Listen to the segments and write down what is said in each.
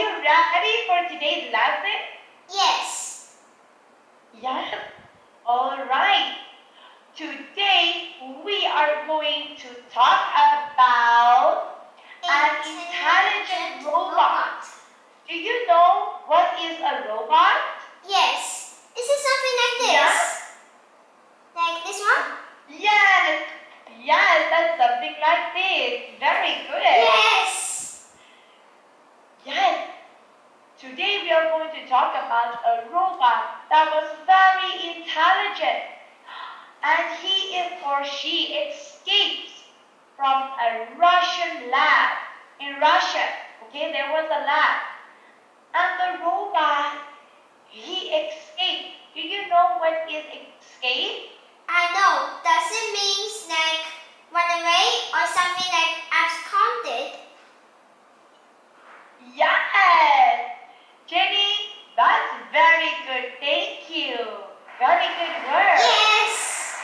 you ready for today's lesson? Yes. Yes. All right. Today we are going to talk about an intelligent robot. Do you know what is a robot? Yes. Is it something like this? Yeah. Like this one? Yes. Yes, that's something like this. Very good. Yes. Yes. Today we are going to talk about a robot that was very intelligent, and he or she escapes from a Russian lab. In Russia, okay, there was a lab, and the robot, he escaped. Do you know what is escape? I know. Does it mean like run away or something like absconded? Yes! Jenny, that's very good. Thank you. Very good word. Yes.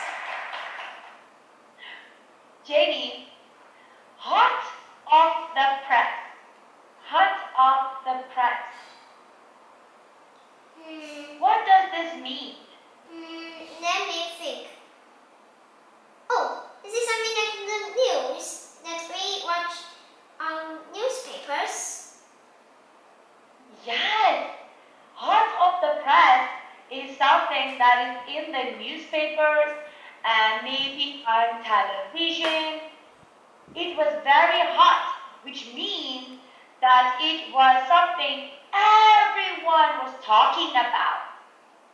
Jenny, hot off the press. Hot off the press. What does this mean? Let me think. Oh, is it something like the news that we watch on newspapers? Yes. Hot off the press is something that is in the newspapers and maybe on television. It was very hot, which means that it was something everyone was talking about.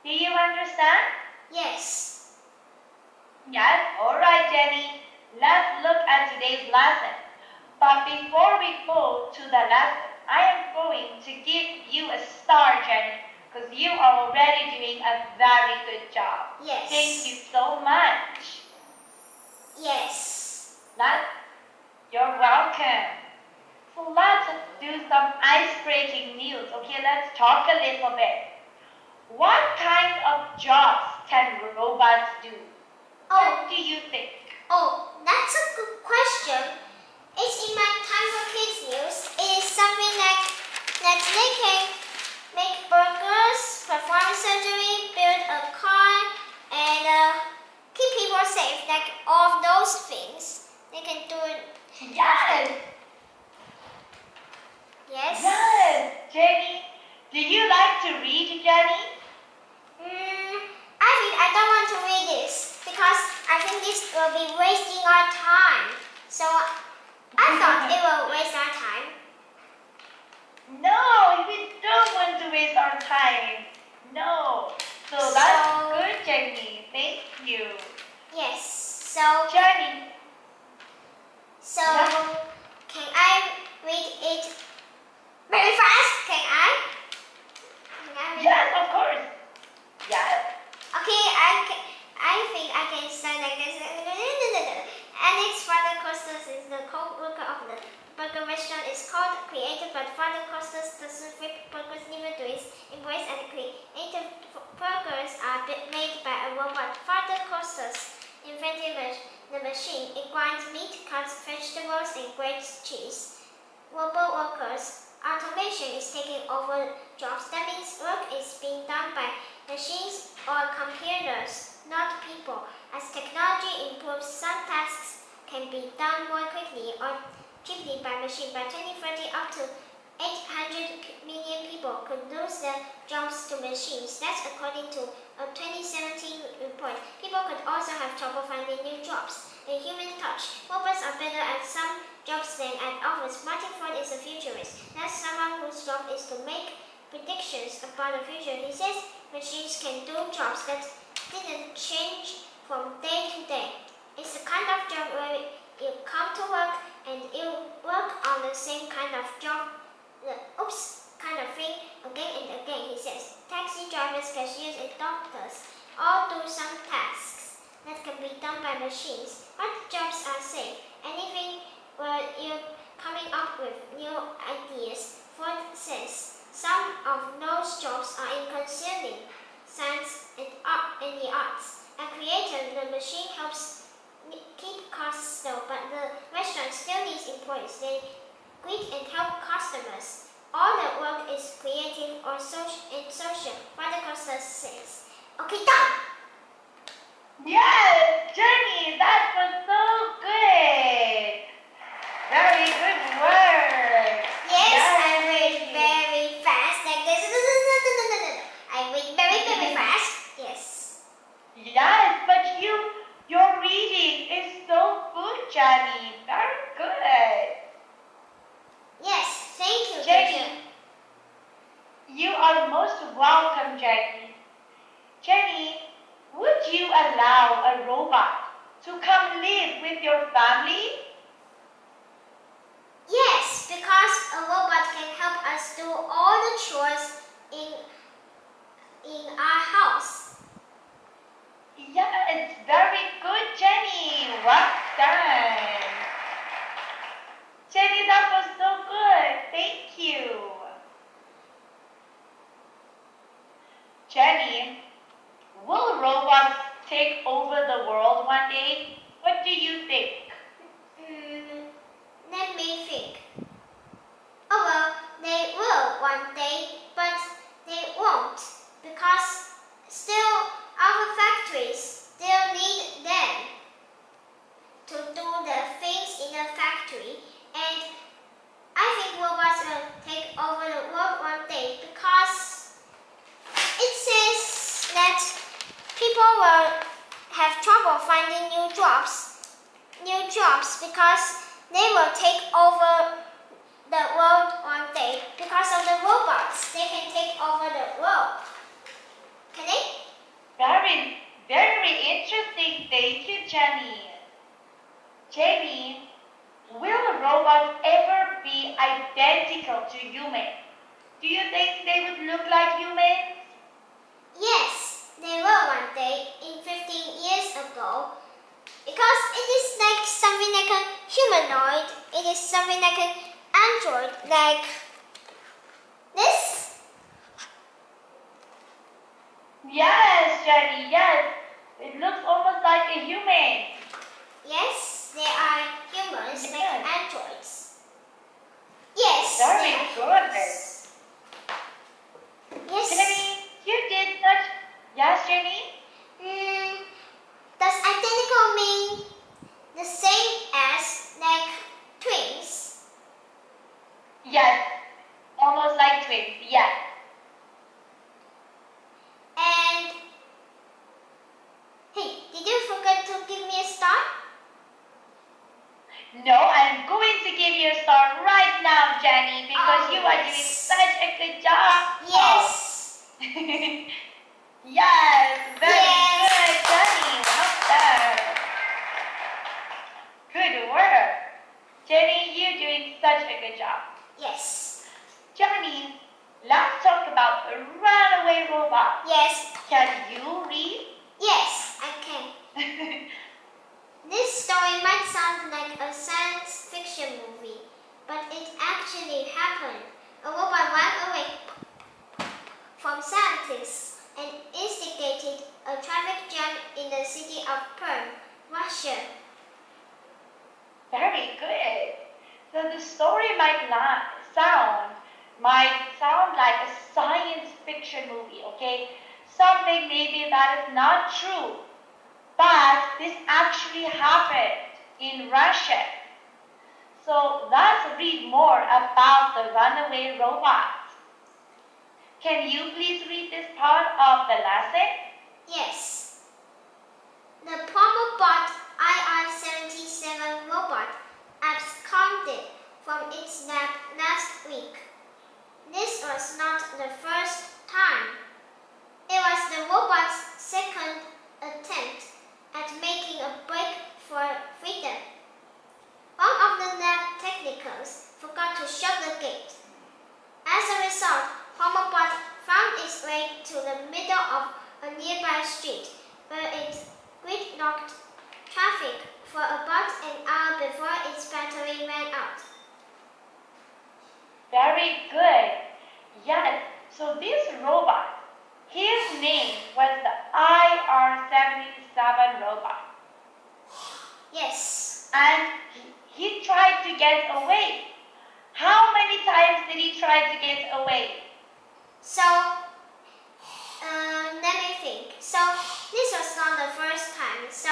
Do you understand? Yes. Yes, alright Jenny. Let's look at today's lesson. But before we go to the lesson, I am going to give you a star, Jenny, because you are already doing a very good job. Yes. Thank you so much. Yes. You're welcome. So let's do some ice-breaking news. Okay, let's talk a little bit. What kind of jobs can robots do? What do you think? Oh, that's a good question. It's in my time for kids news. It is something like that they can make burgers, perform surgery, build a car, and keep people safe. Like all of those things, they can do it. Yes. Yes. Yes, Jenny. Do you like to read, Jenny? I don't want to read this because I think this will be wasting our time. So I thought it will waste our time. No, we don't want to waste our time. No. So that's good, Jenny. Thank you. Yes. So Jenny. So can I read it very fast? Can I? Yes, of course. Yes. Okay, I think I can start like this. Alex Father Costas is the co-worker of the burger restaurant. It's called Creative, but Father Costas doesn't flip burgers, neither do his employees, and creative burgers are made by a robot. Father Costas invented the machine. It grinds meat, cuts vegetables, and grates cheese. Robot workers. Automation is taking over jobs. That means work is being done by machines or computers, not people. As technology improves, some tasks can be done more quickly or cheaply by machine. By 2030, up to 800 million people could lose their jobs to machines. That's according to a 2017 report. People could also have trouble finding new jobs. A human touch. Robots are better at some jobs than at others. Martin Ford is a futurist. That's someone whose job is to make predictions about the future. He says machines can do jobs that didn't change from day to day. It's the kind of job where you come to work and you work on the same kind of job, kind of thing again and again, he says. Taxi drivers, cashiers, and doctors all do some tasks that can be done by machines. What jobs are safe? Anything where you're coming up with new ideas. Ford says some of those jobs are in concealing, science, and the arts. A creator, the machine helps keep costs low, but the restaurant still needs employees. They greet and help customers. All the work coaster says. Okay, done. Yes, Jenny, that was so good. Very good work. Yes, I read very fast like this. I read very fast. Yes. Yes, but your reading is so good, Jenny. Very good. Yes, thank you, Jenny, teacher. you are most welcome, Jenny. Jenny, would you allow a robot to come live with your family? Yes, because a robot can help us do all the chores in our house. Yeah, it's very good, Jenny. Well done. Jenny, that was so good. Thank you. Jenny, will robots take over the world one day? What do you think? Let me think. Oh well, they will one day, but they won't because still our factories still need them to do the things in the factory, and I think robots will take over the world one day because it says that people will have trouble finding new jobs because they will take over the world one day because of the robots. They can take over the world. Can they? Very, very interesting. Thank you, Jenny. Jenny, will robots ever be identical to humans? Do you think they would look like humans? Yes, they will one day in 15 years ago. Because it is like something like a humanoid. It is something like an android, like this. Yes, Jenny, yes. It looks almost like a human. Yes, they are humans, like androids. Yes. Very good. Yes. Jenny, you did such... Yes, Jenny? Does identical mean the same as like twins? Yes, almost like twins, yes. And hey, did you forget to give me a star? No, I'm going to give you a star right now, Jenny, because you are doing such a good job. Yes. Yes, very good, Jenny. Well done. Good work. Jenny, you're doing such a good job. Yes. Jenny, let's talk about the runaway robot. Yes. Can you read? Yes, I can. This story might sound like a science fiction movie, but it actually happened. A robot ran away from scientists and instigated a traffic jam in the city of Perm, Russia. Very good. So the story might sound like a science fiction movie, okay? Something maybe that is not true. But this actually happened in Russia. So let's read more about the runaway robot. Can you please read this part of the lesson? Yes. The Promobot IR-77 robot absconded from its lab last week. This was not the first time. It was the robot's second attempt at making a break for freedom. One of the lab technicians forgot to shut the gate. As a result, Promobot found its way to the middle of a nearby street where it gridlocked traffic for about an hour before its battery ran out. Very good. Yes, so this robot, his name was the IR-77 robot. Yes. And he tried to get away. How many times did he try to get away? So, So this was not the first time. So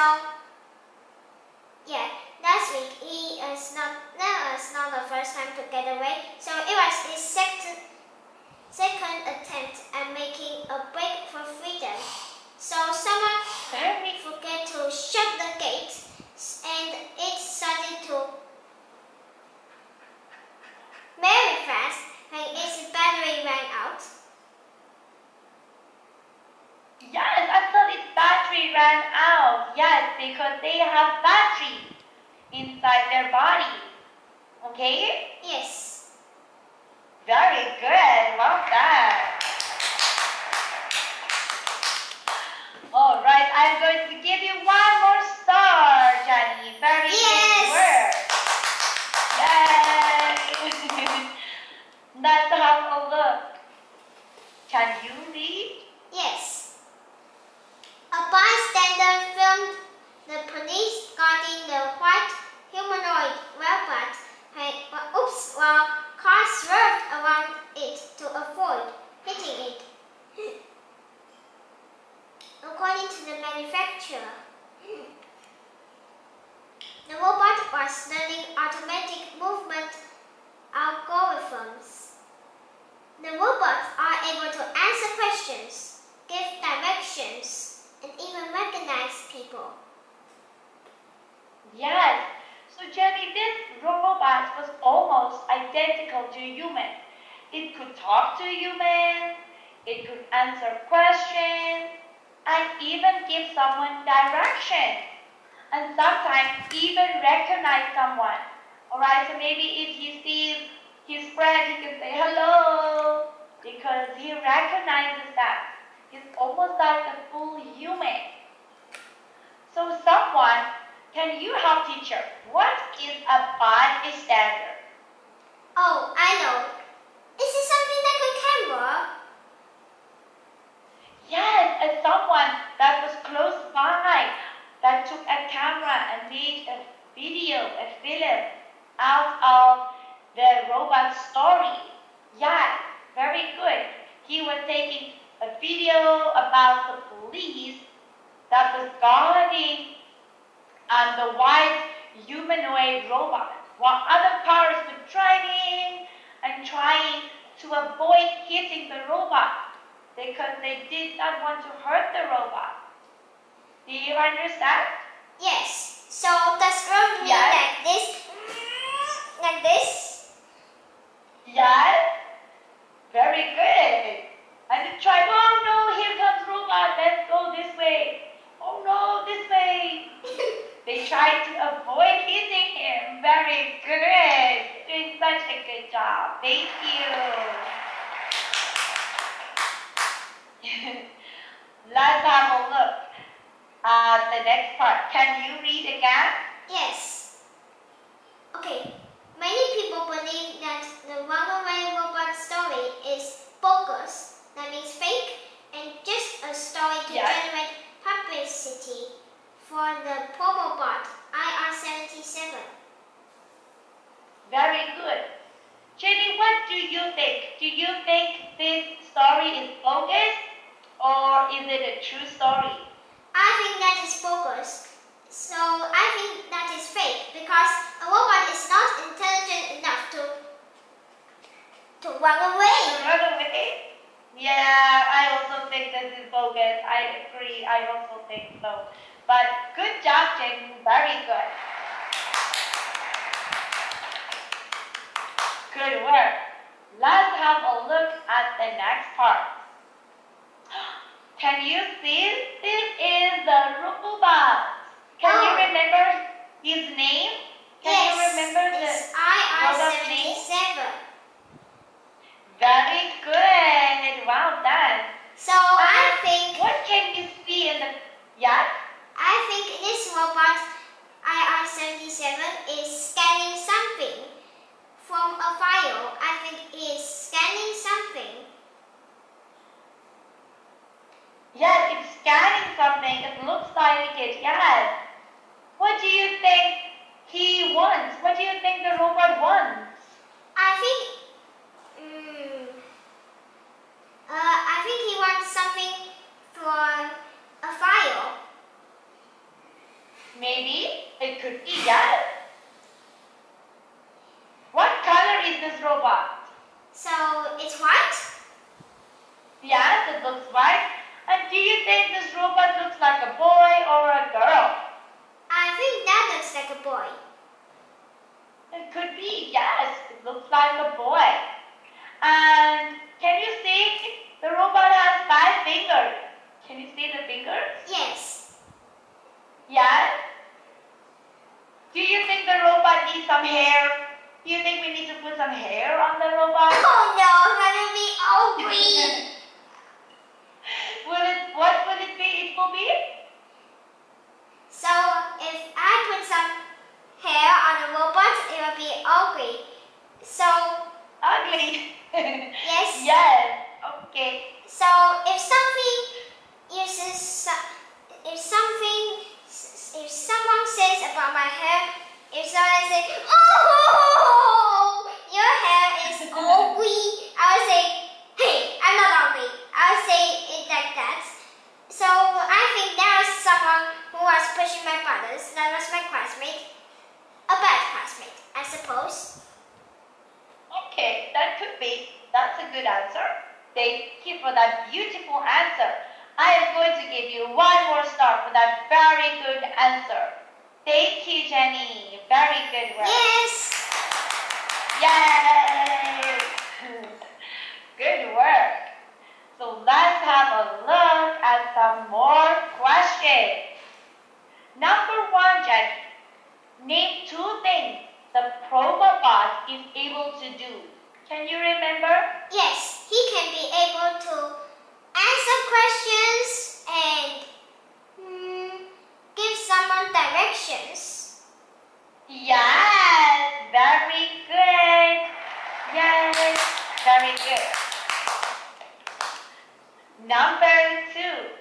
yeah, last week that was not the first time to get away. So it was his second attempt at making a break for freedom. So someone forget to shut the gate, and it started to very fast when its battery ran out. Yes, I thought its battery ran out. Yes, because they have battery inside their body. Okay? Yes. Very good. Well done. Alright, I'm going to give you one more star, Jenny. Very good work. Yay! Let's have a look. Can you read? Yes. A bystander filmed the police guarding the white humanoid robot while cars swerved around it to avoid hitting it. According to the manufacturer, the robot was learning automatic movement algorithms. The robots are able to answer questions, give directions, and even recognize people. Yes. So Jenny, this robot was almost identical to a human. It could talk to humans, it could answer questions, and even give someone direction. And sometimes even recognize someone. Alright, so maybe if he sees his friend, he can say hello, because he recognizes that. He's almost like a full human. So someone, can you help teacher? What is a bystander? Oh, I know. Is it something like a camera? Yes, it's someone that was close by, that took a camera and made a video, a film out of the robot story. Yes, very good. He was taking a video about the police that was guarding the white humanoid robot, while other cars were driving and trying to avoid hitting the robot because they did not want to hurt the robot. Do you understand? Yes. So the scroll mean like this? Like this? Yes. Very good. And they tried, oh no, here comes robot, let's go this way. Oh no, this way. They tried to avoid hitting him. Very good. Doing such a good job. Thank you. Let's have a look at the next part. Can you read again? Yes. Okay. Many people believe that the runaway robot story is bogus, that means fake, and just a story to generate publicity for the promo bot IR77. Very good. Jenny, what do you think? Do you think this story is bogus or is it a true story? I think that is bogus. So I think that is fake because a robot is not intelligent enough to run away. To run away? Yeah, I also think this is bogus. I agree. I also think so. But good job, Jenny. Very good. Good work. Let's have a look at the next part. Can you see? This is the robot. Can you remember his name? Can you remember the robot's name? IR77. Very good. Well done. So I think... What can you see in the... Yes? I think this robot IR77 is scanning something from a file. I think he is scanning something. Yes, it's scanning something. It looks like it. Yes. What do you think he wants? What do you think the robot wants? I think he wants something for Maybe it could be yes. What color is this robot? So it's white? Yes, it looks white. And do you think this robot looks like a boy or a girl? I think that looks like a boy. It could be, yes, it looks like a boy. And can you see the robot has 5 fingers? Can you see the fingers? Yes. Yes. Do you think the robot needs some hair? Do you think we need to put some hair on the robot? Oh no, that will be ugly. What will it be? It will be? So if I put some hair on a robot, it will be ugly. So Ugly. yes. Yes. Okay. So if someone says about my hair, if someone says, "Oh, your hair is ugly," I would say, "Hey, I'm not ugly." I would say it like that. So I think there was someone who was pushing my buttons. That was my classmate, a bad classmate, I suppose. Okay, that could be. That's a good answer. Thank you for that beautiful answer. I am going to give you 1 more star for that very good answer. Thank you, Jenny. Very good work. Yes. Yay! Good work. So let's have a look at some more questions. Number 1, Jenny. Name 2 things the Probobot is able to do. Can you remember? Yes, he can be able to answer questions and give someone directions. Yes, very good. Yes, very good. Number 2.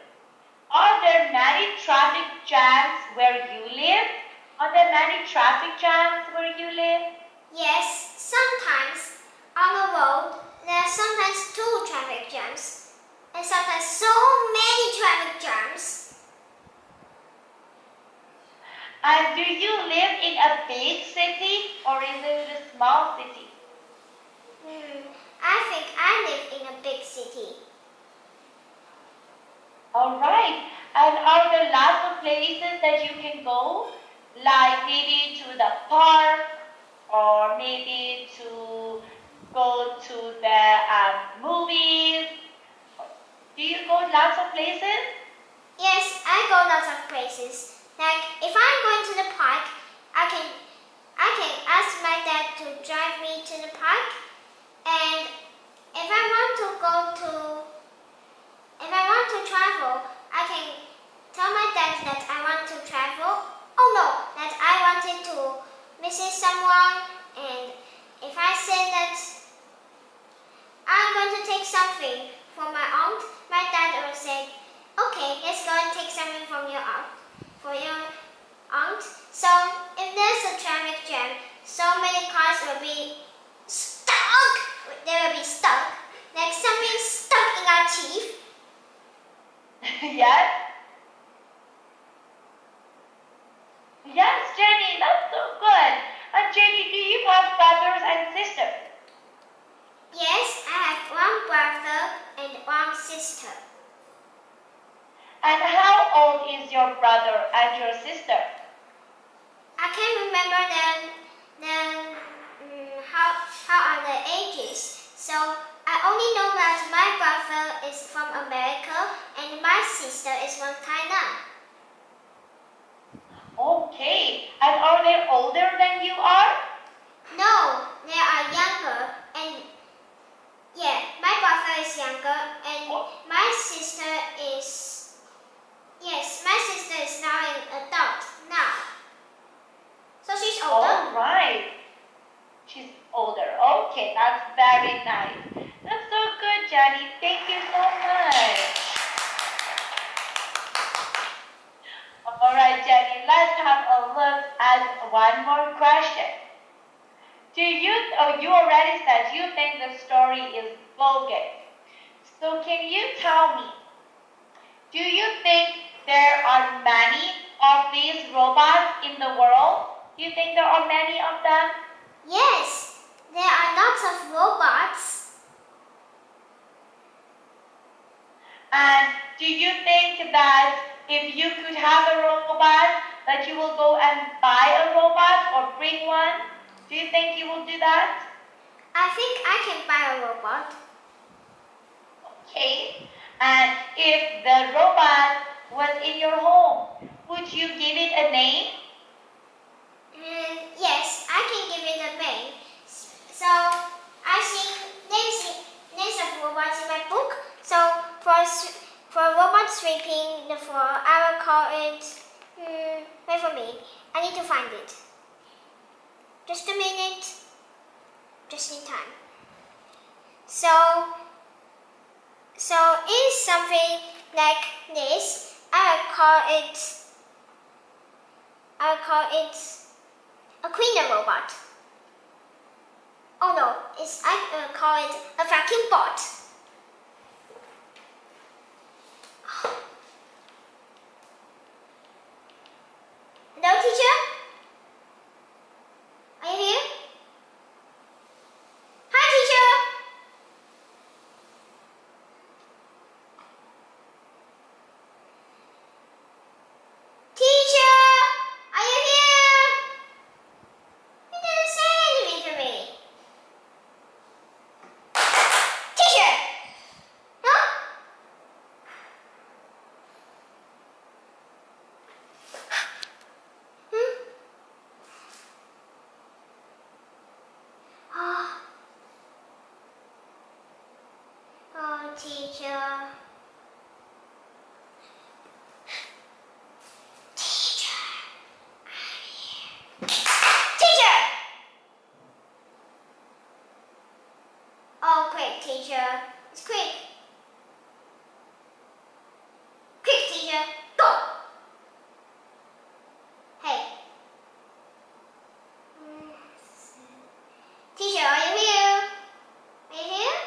Are there many traffic jams where you live? Are there many traffic jams where you live? Yes, sometimes on the road there are sometimes 2 traffic jams and sometimes so many traffic jams. And do you live in a big city or is it a small city? I think I live in a big city. Alright, and are there lots of places that you can go? Like maybe to the park or maybe to go to the movies? Do you go lots of places? Yes, I go lots of places. Like if I'm going to the park, I can ask my dad to drive me to the park, and if I want to travel, I can tell my dad that I want to travel. Oh no, that I wanted to visit someone, and if I say that I'm going to take something from my aunt, my dad will say, "Okay, let's go and take something from your aunt." So if there's a traffic jam, so many cars will be stuck. They will be stuck. Like something stuck in our teeth. Yes? Yes, Jenny, that's so good. And Jenny, do you have brothers and sisters? Yes, I have 1 brother and 1 sister. And how old is your brother and your sister? I can't remember how are their ages. So I only know that my brother is from America and my sister is from Thailand. Okay, and are they older than you are? No, they are younger, and yeah, my brother is younger and my sister is now an adult now. So she's older. All right. She's older. Okay, that's very nice. That's so good, Jenny. Thank you so much. All right, Jenny, let's have a look at 1 more question. You already said you think the story is bogus. So can you tell me, do you think there are many of these robots in the world? Do you think there are many of them? Yes, there are lots of robots. And do you think that if you could have a robot, that you will go and buy a robot or bring one? Do you think you will do that? I think I can buy a robot. Okay. And if the robot was in your home, would you give it a name? Yes, I can give it a name. So I see names of robots in my book. So for robot sweeping the floor, I will call it. Wait for me. I need to find it. Just a minute. Just in time. So in something like this, I will call it a cleaner robot. Oh no, I will call it a vacuum bot. Hello, teacher? Are you here? Hi, teacher! Teacher! Are you here? You didn't say anything to me. Teacher! Huh? Oh, teacher. Teacher, I'm here. Teacher! Oh, quick, teacher. It's quick. Quick, teacher. Go! Hey. Teacher, are you here? Are you here?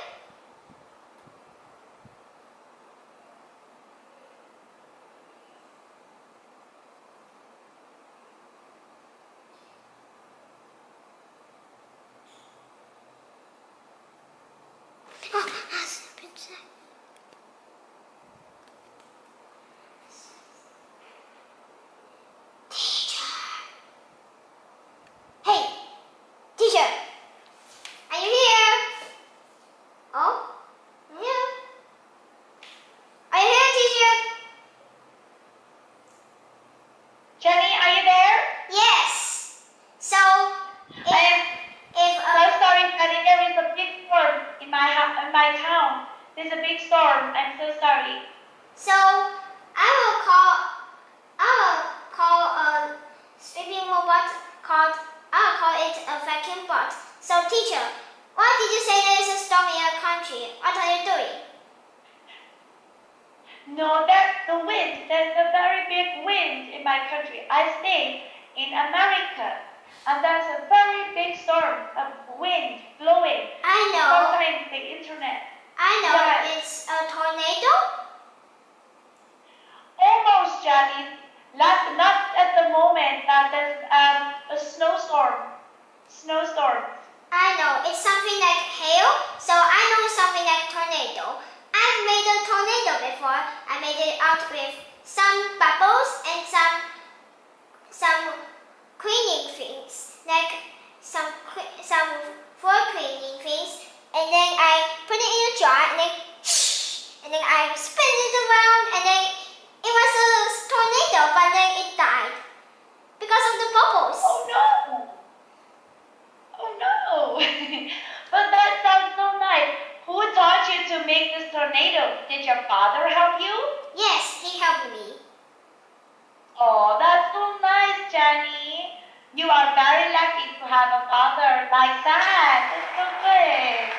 Hey, teacher, are you here? Oh, I'm here. Are you here, teacher? Jenny, are you there? Yes. So, So sorry, Jenny. There is a big storm in my town. There's a big storm. I'm so sorry. So I will call a sweeping robot I'll call it a vacuum bot. So teacher, why did you say there is a storm in your country? What are you doing? No, that's the wind. There's a very big wind in my country. I stay in America, and there's a very big storm of wind blowing. I know. Covering the internet. I know. Yes. It's a tornado. Almost, Jenny. Not at the moment. There's a snowstorm. I know. It's something like hail. So I know something like tornado. I've made a tornado before. I made it out with some bubbles and some cleaning things, like some floor cleaning things, and then I put it in a jar and then I spin it around, and then it was a tornado, but then it died because of the bubbles. Oh no! But that sounds so nice. Who taught you to make this tornado? Did your father help you? Yes, he helped me. Oh, that's so nice, Jenny. You are very lucky to have a father like that. That's so good.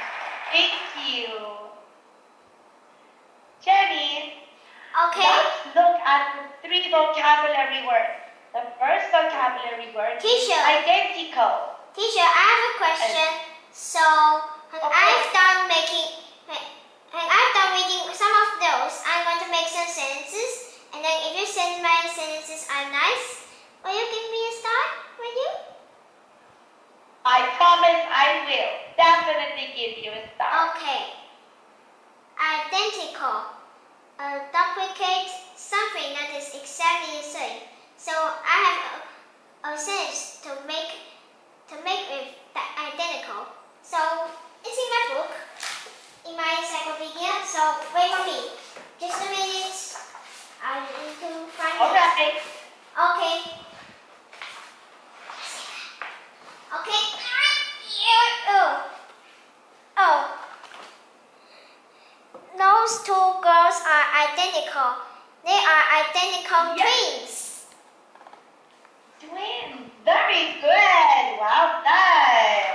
Thank you. Jenny, Okay. let's look at the 3 vocabulary words. The first vocabulary word is Teacher. identical. Teacher, I have a question. So, when I've done reading some of those, I'm going to make some sentences. And then if you send my sentences are nice, identical. Duplicate something that is exactly the same. So I have a sentence to make it identical. So it's in my book, in my encyclopedia. So wait for me. Just a minute. I need to find it. Alright. Okay. Okay. Oh. Those two girls are identical. They are identical twins. Twins. Very good. Well done.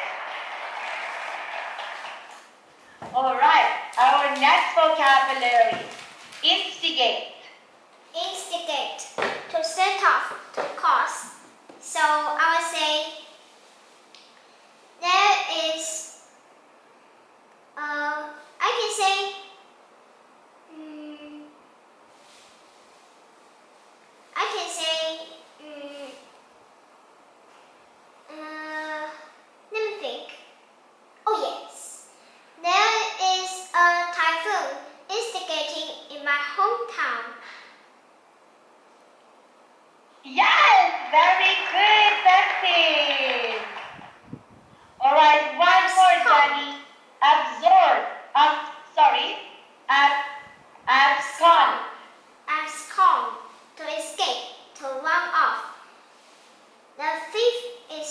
Alright. Our next vocabulary. Instigate. Instigate. To set off, to cause. So I will say there is I can say let me think. Oh yes. There is a typhoon instigating in my hometown. Yes, very good, Betsy. Alright, one more, Johnny. Absorb. Abscond. Abscond. To escape, to run off. The thief is,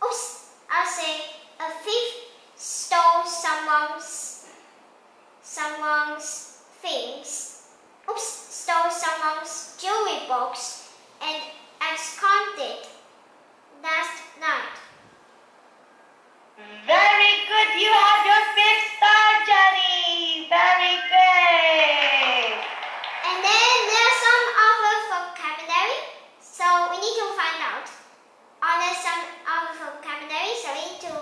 I'll say a thief stole someone's things. Stole someone's jewelry box and absconded last night. Very good. You have your 5th star, Johnny. Very good. And then there are some other vocabulary, so we need to find out. Are there some other vocabulary? So we need to.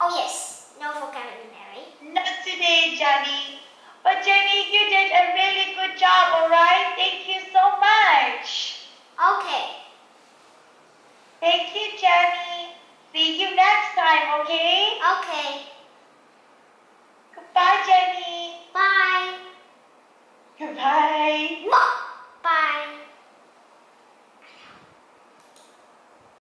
Oh yes, no vocabulary. Not today, Johnny. But Jenny, you did a really good job, alright? Thank you so much. Okay. Thank you, Jenny. See you next time, okay? Okay. Goodbye, Jenny. Bye. Goodbye.